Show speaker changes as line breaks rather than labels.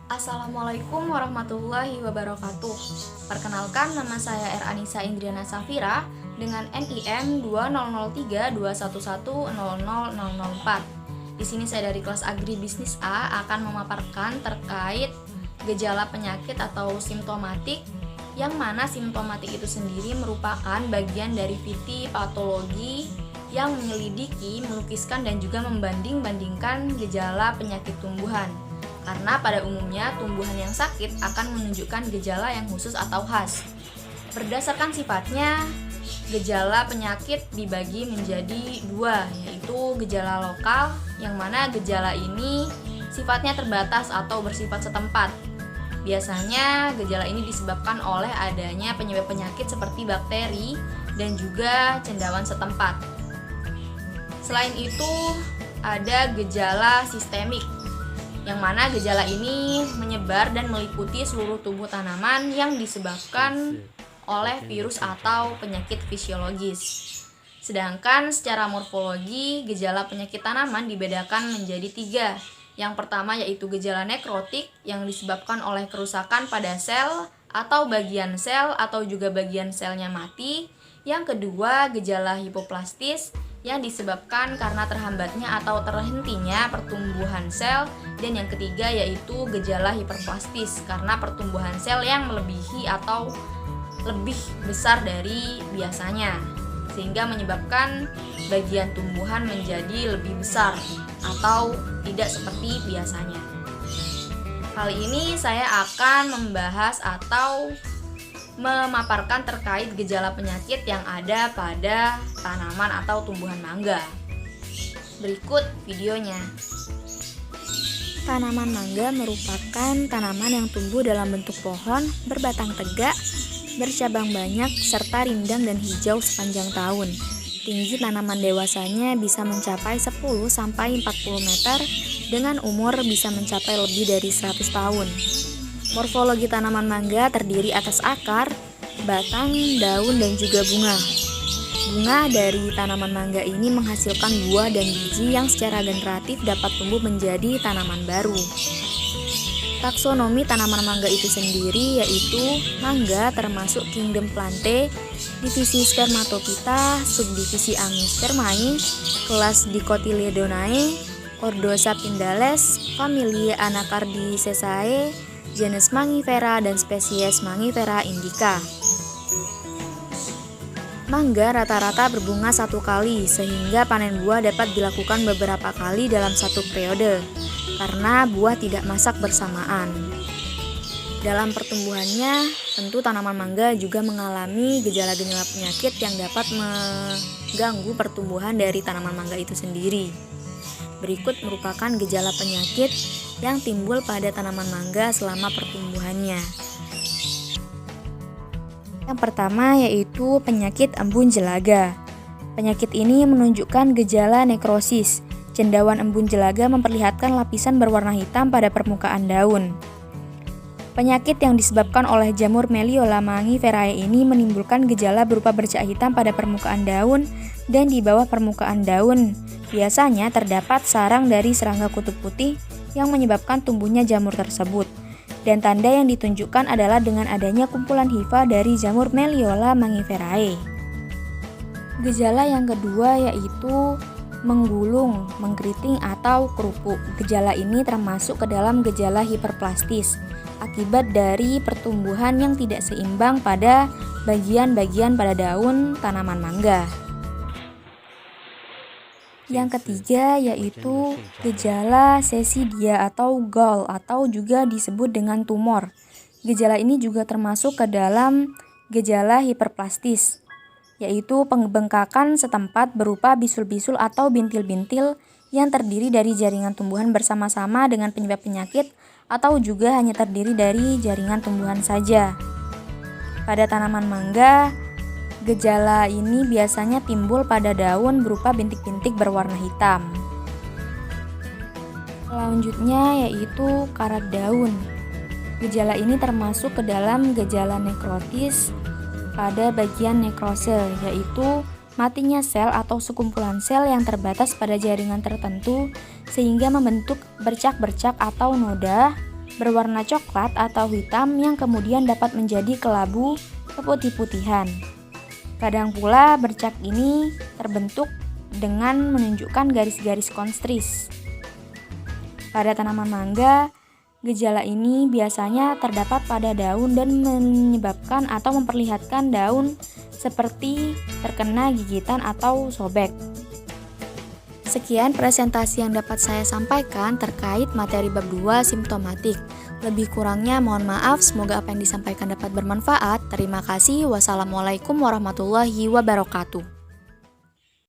Assalamualaikum warahmatullahi wabarakatuh. Perkenalkan, nama saya R. Anissa Indriana Safira dengan NIM 203321100004. Di sini saya dari kelas Agribisnis A akan memaparkan terkait gejala penyakit atau simptomatik, yang mana simptomatik itu sendiri merupakan bagian dari VT patologi yang menyelidiki, melukiskan, dan juga membanding-bandingkan gejala penyakit tumbuhan. Karena pada umumnya tumbuhan yang sakit akan menunjukkan gejala yang khusus atau khas. Berdasarkan sifatnya, gejala penyakit dibagi menjadi dua, yaitu gejala lokal, yang mana gejala ini sifatnya terbatas atau bersifat setempat. Biasanya gejala ini disebabkan oleh adanya penyebab penyakit seperti bakteri dan juga cendawan setempat. Selain itu, ada gejala sistemik, yang mana gejala ini menyebar dan meliputi seluruh tubuh tanaman yang disebabkan oleh virus atau penyakit fisiologis. Sedangkan secara morfologi, gejala penyakit tanaman dibedakan menjadi tiga. Yang pertama yaitu gejala nekrotik yang disebabkan oleh kerusakan pada sel atau bagian sel atau juga bagian selnya mati. Yang kedua, gejala hipoplastis yang disebabkan karena terhambatnya atau terhentinya pertumbuhan sel, dan yang ketiga yaitu gejala hiperplastis karena pertumbuhan sel yang melebihi atau lebih besar dari biasanya, sehingga menyebabkan bagian tumbuhan menjadi lebih besar atau tidak seperti biasanya. Kali ini saya akan membahas atau memaparkan terkait gejala penyakit yang ada pada tanaman atau tumbuhan mangga. Berikut videonya.
Tanaman mangga merupakan tanaman yang tumbuh dalam bentuk pohon, berbatang tegak, bercabang banyak, serta rindang dan hijau sepanjang tahun. Tinggi tanaman dewasanya bisa mencapai 10-40 meter, dengan umur bisa mencapai lebih dari 100 tahun. Morfologi tanaman mangga terdiri atas akar, batang, daun, dan juga bunga. Bunga dari tanaman mangga ini menghasilkan buah dan biji yang secara generatif dapat tumbuh menjadi tanaman baru. Taksonomi tanaman mangga itu sendiri yaitu mangga termasuk kingdom Plantae, divisi Spermatophyta, subdivisi Angiospermae, kelas Dicotyledonae, ordo Sapindales, familia Anacardiaceae, genus Mangifera, dan spesies Mangifera indica. Mangga rata-rata berbunga satu kali, sehingga panen buah dapat dilakukan beberapa kali dalam satu periode, karena buah tidak masak bersamaan. Dalam pertumbuhannya, tentu tanaman mangga juga mengalami gejala-gejala penyakit yang dapat mengganggu pertumbuhan dari tanaman mangga itu sendiri. Berikut merupakan gejala penyakit yang timbul pada tanaman mangga selama pertumbuhannya. Yang pertama yaitu penyakit embun jelaga. Penyakit ini menunjukkan gejala nekrosis. Cendawan embun jelaga memperlihatkan lapisan berwarna hitam pada permukaan daun. Penyakit yang disebabkan oleh jamur Meliola mangiferae ini menimbulkan gejala berupa bercak hitam pada permukaan daun dan di bawah permukaan daun. Biasanya terdapat sarang dari serangga kutub putih yang menyebabkan tumbuhnya jamur tersebut. Dan tanda yang ditunjukkan adalah dengan adanya kumpulan hifa dari jamur Meliola mangiferae. Gejala yang kedua yaitu menggulung, mengkeriting, atau kerupuk. Gejala ini termasuk ke dalam gejala hiperplastis akibat dari pertumbuhan yang tidak seimbang pada bagian-bagian pada daun tanaman mangga. Yang ketiga yaitu gejala sesidia atau gall atau juga disebut dengan tumor. Gejala ini juga termasuk ke dalam gejala hiperplastis, yaitu pembengkakan setempat berupa bisul-bisul atau bintil-bintil yang terdiri dari jaringan tumbuhan bersama-sama dengan penyebab penyakit atau juga hanya terdiri dari jaringan tumbuhan saja. Pada tanaman mangga, gejala ini biasanya timbul pada daun berupa bintik-bintik berwarna hitam. Selanjutnya yaitu karat daun. Gejala ini termasuk ke dalam gejala nekrotis pada bagian nekrosel, yaitu matinya sel atau sekumpulan sel yang terbatas pada jaringan tertentu sehingga membentuk bercak-bercak atau noda berwarna coklat atau hitam yang kemudian dapat menjadi kelabu keputih-putihan. Kadang pula bercak ini terbentuk dengan menunjukkan garis-garis konstris. Pada tanaman mangga, gejala ini biasanya terdapat pada daun dan menyebabkan atau memperlihatkan daun seperti terkena gigitan atau sobek. Sekian presentasi yang dapat saya sampaikan terkait materi bab 2 simptomatik. Lebih kurangnya mohon maaf, semoga apa yang disampaikan dapat bermanfaat. Terima kasih. Wassalamualaikum warahmatullahi wabarakatuh.